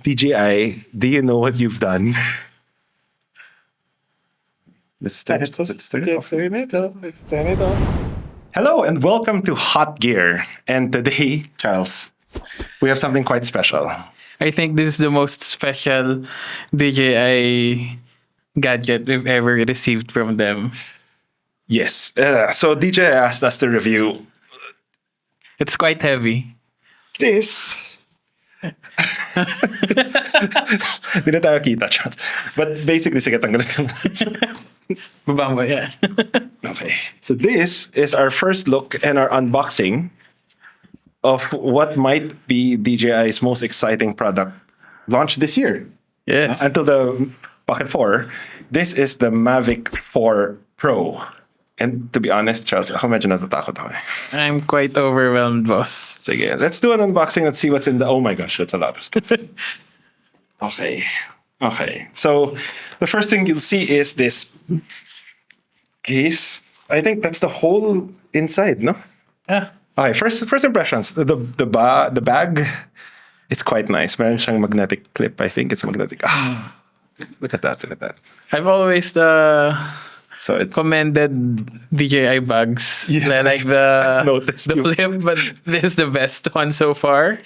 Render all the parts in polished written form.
DJI, do you know what you've done? Let's turn it off. Hello and welcome to Hot Gear. And today, Charles, we have something quite special. I think this is the most special DJI gadget we've ever received from them. Yes. So DJI asked us to review It's quite heavy. this. Hindi na tayo kita, Charles. But basically, sige, tanggalin ko na. Babamba, yeah. Okay. So this is our first look and our unboxing of what might be DJI's most exciting product launched this year. Yes. Until the Pocket 4. This is the Mavic 4 Pro. And to be honest, Charles, ako medyo natatakot ako. I'm quite overwhelmed, boss. Sige, let's do an unboxing. Let's see what's in the... Oh my gosh, that's a lot of stuff. Okay. So the first thing you'll see is this case. I think that's the whole inside, no? Yeah. Okay, first impressions. The bag, it's quite nice. Meron siyang magnetic clip. I think it's magnetic. Look at that. I've always So it's commended DJI bags. Yes, I like the noticed you. flip, but this is the best one so far.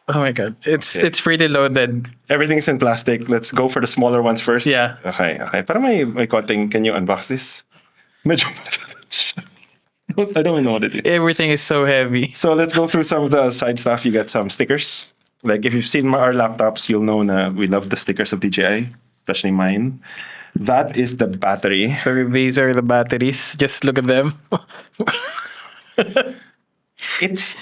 Oh my god, it's pretty loaded. Everything's in plastic. Let's go for the smaller ones first. Yeah. Okay. Para may konting, can you unbox this? Medyo I don't know what it is. Everything is so heavy. So let's go through some of the side stuff. You get some stickers. Like if you've seen our laptops, you'll know na we love the stickers of DJI, especially mine. That is the battery. So these are the batteries. Just look at them. It's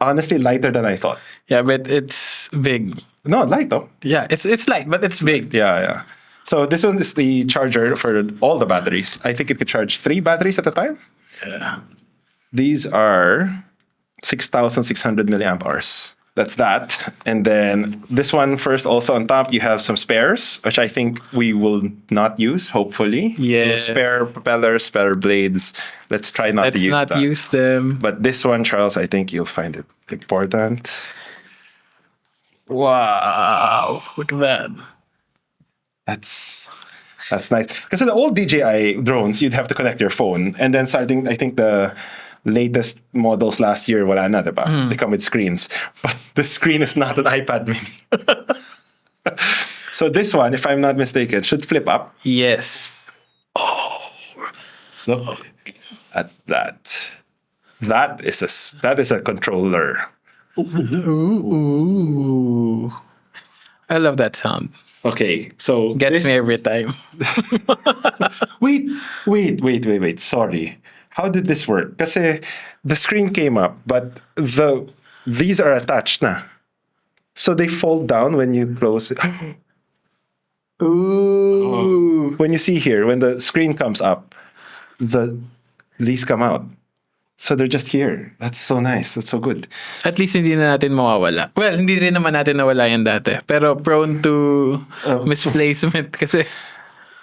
honestly lighter than I thought. Yeah, but it's big. No, light though. Yeah, it's light, but it's big. Yeah. So this one is the charger for all the batteries. I think it could charge 3 batteries at a time. Yeah. These are 6,600 milliamp hours. That's that. And then this one first, also on top, you have some spares, which I think we will not use, hopefully. Yeah. So spare propellers, spare blades. Let's try not to use Let's not that. use them. But this one, Charles, I think you'll find it important. Wow. Look at that. That's nice. Because in the old DJI drones, you'd have to connect your phone. And then starting, I think the latest models last year, wala na, diba? They come with screens. But the screen is not an iPad mini. So this one, if I'm not mistaken, should flip up. Yes. Look at that. That is a controller. Ooh. I love that sound. Okay, so Gets me every time. Wait. Sorry. How did this work? Kasi the screen came up, but these are attached na. So they fold down when you close it. Ooh. When you see here, when the screen comes up, these come out. So they're just here. That's so nice. That's so good. At least hindi na natin mawawala. Well, hindi rin naman natin nawala yan dati. Pero prone to misplacement kasi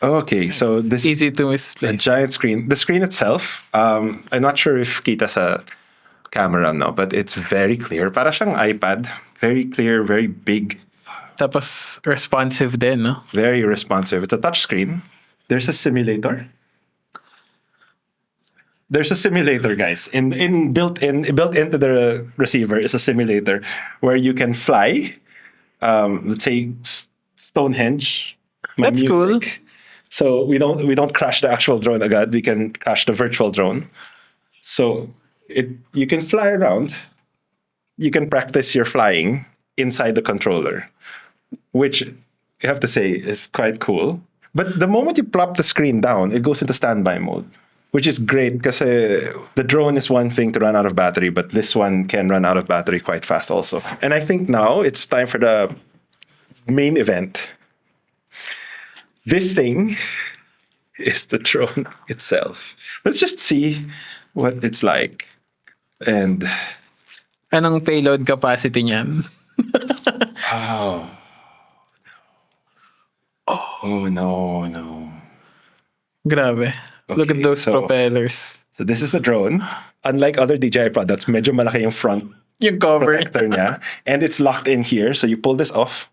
Okay, so this easy to a misplace. giant screen. The screen itself, I'm not sure if kita sa camera now, but it's very clear. Para siyang iPad. Very clear, very big, Tapos responsive din, no? very responsive. It's a touch screen. There's a simulator. There's a simulator, guys. Built into the receiver is a simulator where you can fly. Let's say Stonehenge. my That's cool. music. So we don't crash the actual drone agad. We can crash the virtual drone. So you can fly around. You can practice your flying inside the controller, which you have to say is quite cool. But the moment you plop the screen down, it goes into standby mode, which is great because the drone is one thing to run out of battery, but this one can run out of battery quite fast also. And I think now it's time for the main event. This thing is the drone itself. Let's just see what it's like. And Anong payload capacity niyan? oh no. Grabe. Look at Okay, those so- propellers. So this is the drone. Unlike other DJI products, medyo malaki yung front Yung cover. protector niya, and it's locked in here. So you pull this off,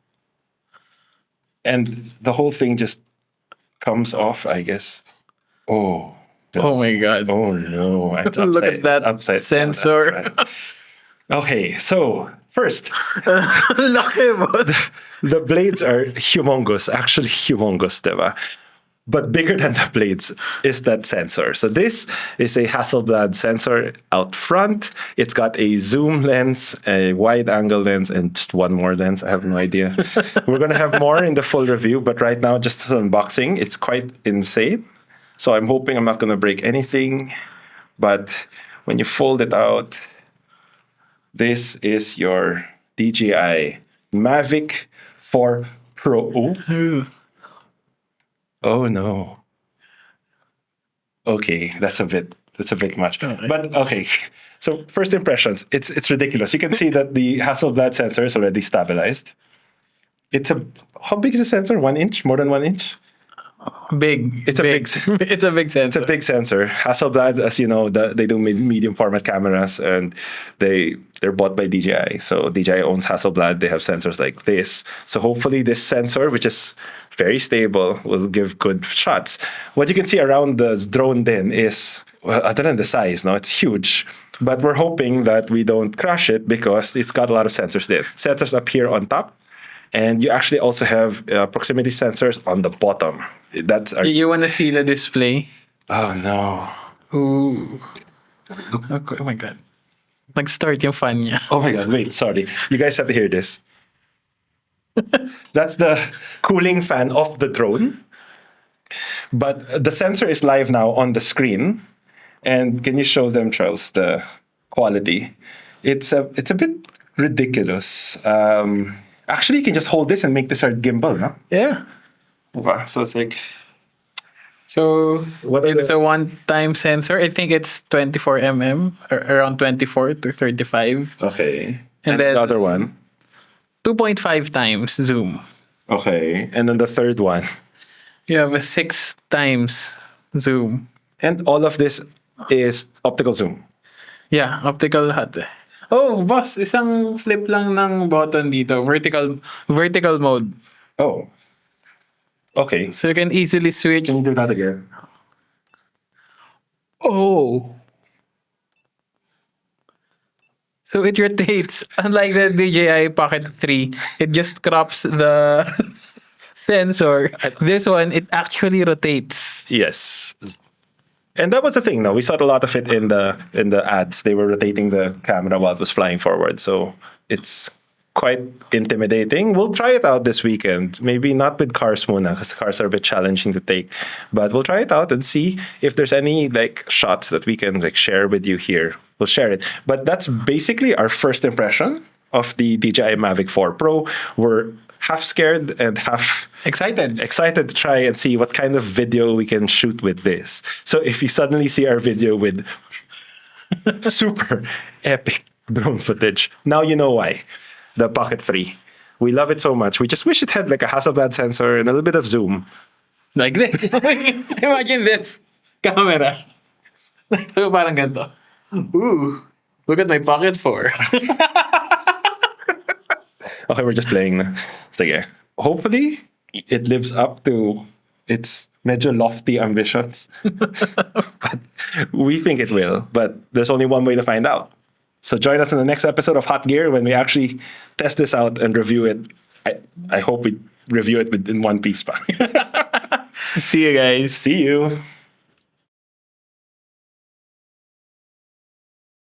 and the whole thing just comes off, I guess. Oh. Oh my God. Oh no! It's upside, Look at that upside sensor. down, that's right. Okay, so first, Laki, boss. the blades are humongous, actually humongous, diba? But bigger than the blades is that sensor. So this is a Hasselblad sensor out front. It's got a zoom lens, a wide angle lens, and just one more lens. I have no idea. We're going to have more in the full review, but right now, just an unboxing, it's quite insane. So I'm hoping I'm not going to break anything. But when you fold it out, this is your DJI Mavic 4 Pro. Oh no. Okay, that's a bit much. But okay. So first impressions, it's ridiculous. You can see that the Hasselblad sensor is already stabilized. How big is the sensor? 1 inch? More than 1 inch? Big. It's a big It's a big sensor. It's a big sensor. Hasselblad, as you know, they do medium format cameras, and they're bought by DJI. So DJI owns Hasselblad. They have sensors like this. So hopefully this sensor, which is very stable, will give good shots. What you can see around the drone then is, well, other than the size, no, it's huge. But we're hoping that we don't crash it because it's got a lot of sensors there. Sensors up here on top. And you actually also have proximity sensors on the bottom. You want to see the display? Oh no. Ooh. Okay. Oh my God. Nag-start yung fan niya. Oh my God, wait, sorry. You guys have to hear this. That's the cooling fan of the drone. But the sensor is live now on the screen. And can you show them, Charles, the quality? It's a bit ridiculous. Actually, you can just hold this and make this our gimbal, no? Yeah. Wow, so it's like... So What are it's the- a one-time sensor. I think it's 24 mm, or around 24 to 35. Okay. And And then- the other one? 2.5 times zoom. Okay. And then the third one? You have a 6 times zoom. And all of this is optical zoom. Yeah, optical HUD. Oh, boss, isang flip lang ng button dito. Vertical mode. Oh. Okay. So you can easily switch. Can you do that again? Oh. So it rotates. Unlike the DJI Pocket 3, it just crops the sensor. This one, it actually rotates. Yes. And that was the thing. No, we saw a lot of it in the ads. They were rotating the camera while it was flying forward. So it's quite intimidating. We'll try it out this weekend. Maybe not with cars muna, because cars are a bit challenging to take. But we'll try it out and see if there's any like shots that we can like share with you here. We'll share it. But that's basically our first impression of the DJI Mavic 4 Pro. We're half scared and half Excited. excited to try and see what kind of video we can shoot with this. So if you suddenly see our video with super epic drone footage, now you know why. The Pocket 3. We love it so much. We just wish it had like a Hasselblad sensor and a little bit of zoom. Like this. Imagine this. Camera. So parang ganito. Ooh. Look at my Pocket 4. Okay, we're just playing na. Sige. Hopefully, it lives up to its medyo lofty ambitions. But we think it will, but there's only one way to find out. So join us in the next episode of Hot Gear when we actually test this out and review it. I hope we review it in one piece. Pa. See you guys. See you.